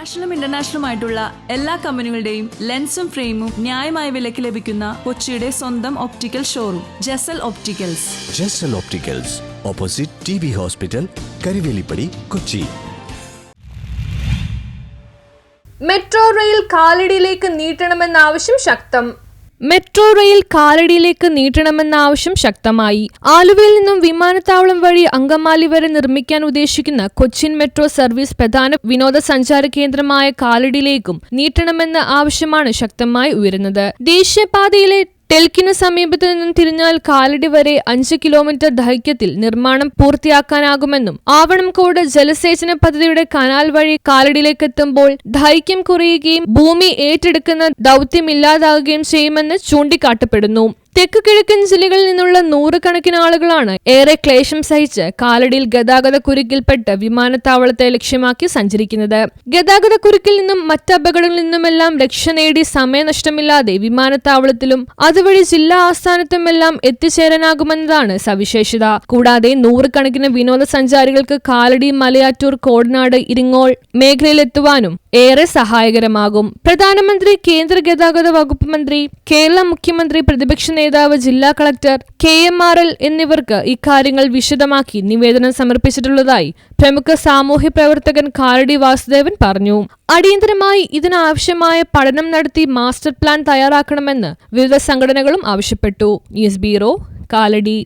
നാഷണലും ഇന്റർനാഷണലുമായിട്ടുള്ള എല്ലാ കമ്പനികളുടെയും ലെൻസും ഫ്രെയിമും ന്യായമായ വിലയ്ക്ക് ലഭിക്കുന്ന കൊച്ചിയുടെ സ്വന്തം optical showroom Jesal opticals. Jesal opticals, opposite TB hospital, Karuvelippady, Kochi. Metro rail കാലടിയിലേക്ക് നീട്ടണമെന്ന ആവശ്യം ശക്തം. മെട്രോ റെയിൽ കാലടിയിലേക്ക് നീട്ടണമെന്ന ആവശ്യം ശക്തമായി. ആലുവയിൽ നിന്നും വിമാനത്താവളം വഴി അങ്കമാലി വരെ നിർമ്മിക്കാൻ ഉദ്ദേശിക്കുന്ന കൊച്ചിൻ മെട്രോ സർവീസ് പ്രധാന വിനോദസഞ്ചാര കേന്ദ്രമായ കാലടിയിലേക്കും നീട്ടണമെന്ന ആവശ്യമാണ് ശക്തമായി ഉയരുന്നത്. ദേശീയപാതയിലെ ടെൽക്കിന് സമീപത്തു നിന്നും തിരിഞ്ഞാൽ കാലടി വരെ 5 കിലോമീറ്റർ ദൈർഘ്യത്തിൽ നിർമ്മാണം പൂർത്തിയാക്കാനാകുമെന്നും ആവണംകോട് ജലസേചന പദ്ധതിയുടെ കനാൽ വഴി കാലടിയിലേക്കെത്തുമ്പോൾ ദൈർഘ്യം കുറയുകയും ഭൂമി ഏറ്റെടുക്കുന്ന ദൗത്യമില്ലാതാകുകയും ചെയ്യുമെന്ന് ചൂണ്ടിക്കാട്ടപ്പെടുന്നു. തെക്ക് കിഴക്കൻ ജില്ലകളിൽ നിന്നുള്ള നൂറുകണക്കിന് ആളുകളാണ് ഏറെ ക്ലേശം സഹിച്ച് കാലടിയിൽ ഗതാഗത കുരുക്കിൽപ്പെട്ട് വിമാനത്താവളത്തെ ലക്ഷ്യമാക്കി സഞ്ചരിക്കുന്നത്. ഗതാഗത കുരുക്കിൽ നിന്നും മറ്റ് അപകടങ്ങളിൽ നിന്നുമെല്ലാം രക്ഷ നേടി സമയനഷ്ടമില്ലാതെ വിമാനത്താവളത്തിലും അതുവഴി ജില്ലാ ആസ്ഥാനത്തുമെല്ലാം എത്തിച്ചേരാനാകുമെന്നതാണ് സവിശേഷത. കൂടാതെ നൂറുകണക്കിന് വിനോദസഞ്ചാരികൾക്ക് കാലടി, മലയാറ്റൂർ, കോടനാട്, ഇരിങ്ങോൾ മേഖലയിലെത്തുവാനും ഏറെ സഹായകരമാകും. പ്രധാനമന്ത്രി, കേന്ദ്ര ഗതാഗത വകുപ്പ് മന്ത്രി, കേരള മുഖ്യമന്ത്രി, പ്രതിപക്ഷ നേതാവ്, ജില്ലാ കളക്ടർ, KMRL എന്നിവർക്ക് ഇക്കാര്യങ്ങൾ വിശദമാക്കി നിവേദനം സമർപ്പിച്ചിട്ടുള്ളതായി പ്രമുഖ സാമൂഹ്യ പ്രവർത്തകൻ കാലടി വാസുദേവൻ പറഞ്ഞു. അടിയന്തരമായി ഇതിനാവശ്യമായ പഠനം നടത്തി മാസ്റ്റർ പ്ലാൻ തയ്യാറാക്കണമെന്ന് വിവിധ സംഘടനകളും ആവശ്യപ്പെട്ടു. News bureau, Kalady.